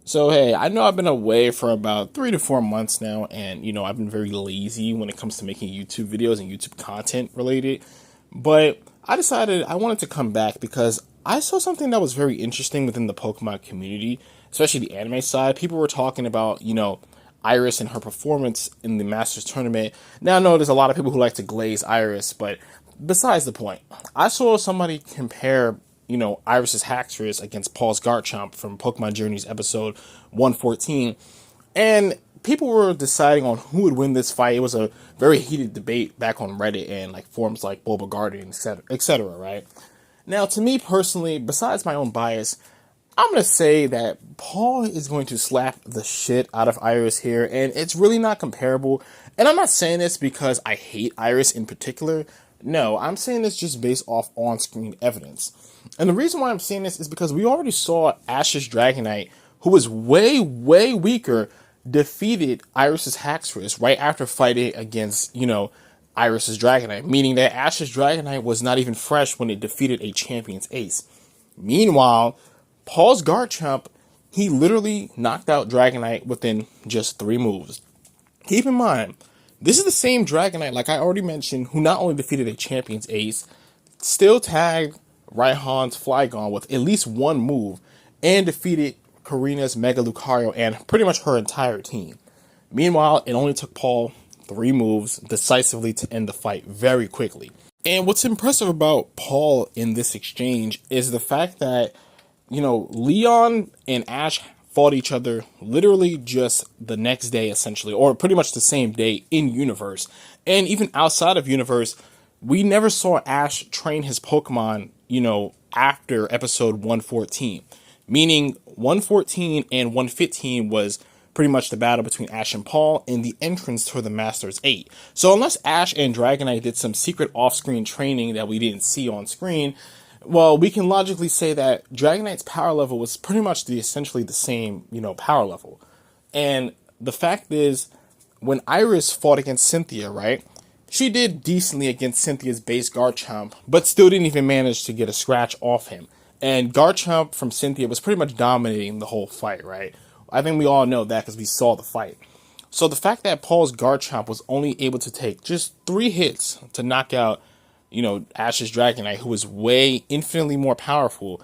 So, hey, I know I've been away for about 3 to 4 months now, and I've been very lazy when it comes to making YouTube videos and YouTube content related. But I decided I wanted to come back because I saw something that was very interesting within the Pokemon community, especially the anime side. People were talking about, Iris and her performance in the Masters tournament. Now, I know there's a lot of people who like to glaze Iris, but besides the point, I saw somebody compare Iris's Haxorus against Paul's Garchomp from Pokemon Journeys episode 114. And people were deciding on who would win this fight. It was a very heated debate back on Reddit and like forums like Boba Garden, etc., right? Now, to me personally, besides my own bias, I'm going to say that Paul is going to slap the shit out of Iris here, and it's really not comparable. And I'm not saying this because I hate Iris in particular. No, I'm saying this just based off on-screen evidence. And the reason why I'm saying this is because we already saw Ash's Dragonite, who was way, way weaker, defeated Iris's Haxorus right after fighting against, Iris's Dragonite, meaning that Ash's Dragonite was not even fresh when it defeated a champion's ace. Meanwhile, Paul's Garchomp, he literally knocked out Dragonite within just 3 moves. Keep in mind, this is the same Dragonite, like I already mentioned, who not only defeated a champion's ace, still tagged Raihan's Flygon with at least 1 move, and defeated Karina's Mega Lucario and pretty much her entire team. Meanwhile, it only took Paul 3 moves decisively to end the fight very quickly. And what's impressive about Paul in this exchange is the fact that, Leon and Ash fought each other literally just the next day, essentially, or pretty much the same day in universe. And even outside of universe, we never saw Ash train his Pokemon, after episode 114. Meaning 114 and 115 was pretty much the battle between Ash and Paul and the entrance to the Masters 8. So unless Ash and Dragonite did some secret off-screen training that we didn't see on screen, well, we can logically say that Dragonite's power level was pretty much essentially the same, power level. And the fact is, when Iris fought against Cynthia, right, she did decently against Cynthia's base Garchomp, but still didn't even manage to get a scratch off him. And Garchomp from Cynthia was pretty much dominating the whole fight, right? I think we all know that because we saw the fight. So the fact that Paul's Garchomp was only able to take just 3 hits to knock out Ash's Dragonite, who was way infinitely more powerful,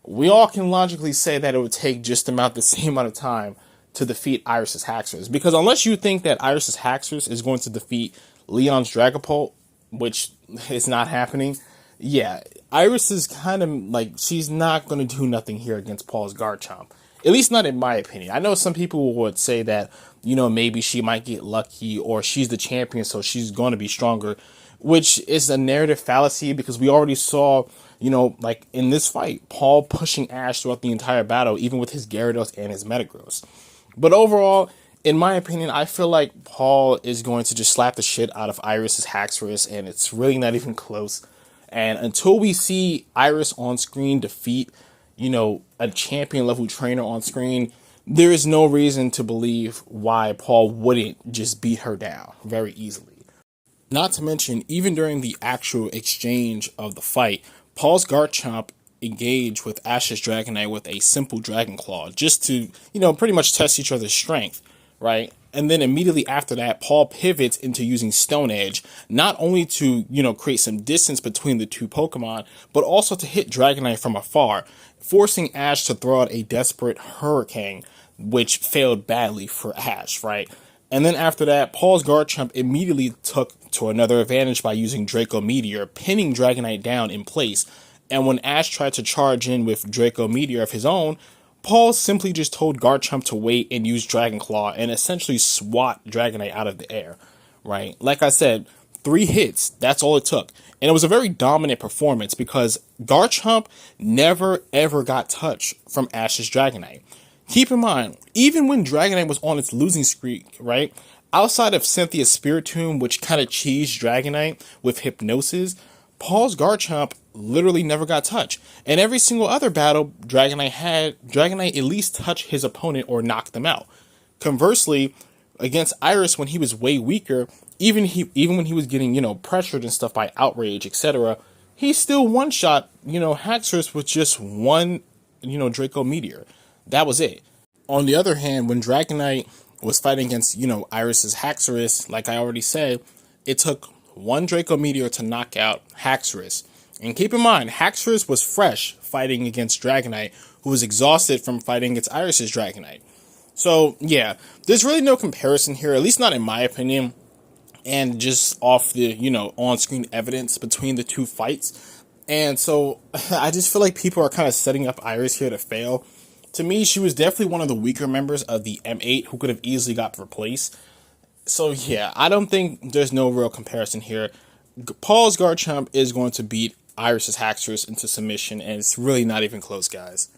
we all can logically say that it would take just about the same amount of time to defeat Iris's Haxorus. Because unless you think that Iris's Haxorus is going to defeat Leon's Dragapult, which is not happening, yeah, Iris is kind of like, she's not going to do nothing here against Paul's Garchomp. At least not in my opinion. I know some people would say that, maybe she might get lucky or she's the champion, so she's going to be stronger, which is a narrative fallacy because we already saw, like in this fight, Paul pushing Ash throughout the entire battle, even with his Gyarados and his Metagross. But overall, in my opinion, I feel like Paul is going to just slap the shit out of Iris's Haxorus, and it's really not even close. And until we see Iris on screen defeat, a champion level trainer on screen, there is no reason to believe why Paul wouldn't just beat her down very easily. Not to mention, even during the actual exchange of the fight, Paul's Garchomp engaged with Ash's Dragonite with a simple Dragon Claw, just to, pretty much test each other's strength, right? And then immediately after that, Paul pivots into using Stone Edge, not only to, create some distance between the 2 Pokemon, but also to hit Dragonite from afar, forcing Ash to throw out a desperate Hurricane, which failed badly for Ash, right? And then after that, Paul's Garchomp immediately took to another advantage by using Draco Meteor, pinning Dragonite down in place. And when Ash tried to charge in with Draco Meteor of his own, Paul simply just told Garchomp to wait and use Dragon Claw and essentially swat Dragonite out of the air, right? Like I said, 3 hits, that's all it took. And it was a very dominant performance because Garchomp never ever got touched from Ash's Dragonite. Keep in mind, even when Dragonite was on its losing streak, right, outside of Cynthia's Spiritomb, which kind of cheesed Dragonite with Hypnosis, Paul's Garchomp literally never got touched. And every single other battle Dragonite at least touched his opponent or knocked them out. Conversely, against Iris, when he was way weaker, even when he was getting, pressured and stuff by Outrage, etc., he still one-shot, Haxorus with just 1, Draco Meteor. That was it. On the other hand, when Dragonite was fighting against, Iris's Haxorus, like I already said, it took one Draco Meteor to knock out Haxorus. And keep in mind, Haxorus was fresh fighting against Dragonite, who was exhausted from fighting against Iris's Dragonite. So, yeah, there's really no comparison here, at least not in my opinion, and just off the, on-screen evidence between the two fights. And so, I just feel like people are kind of setting up Iris here to fail. To me, she was definitely one of the weaker members of the M8 who could have easily got replaced. So, yeah, I don't think there's no real comparison here. Paul's Garchomp is going to beat Iris's Haxorus into submission, and it's really not even close, guys.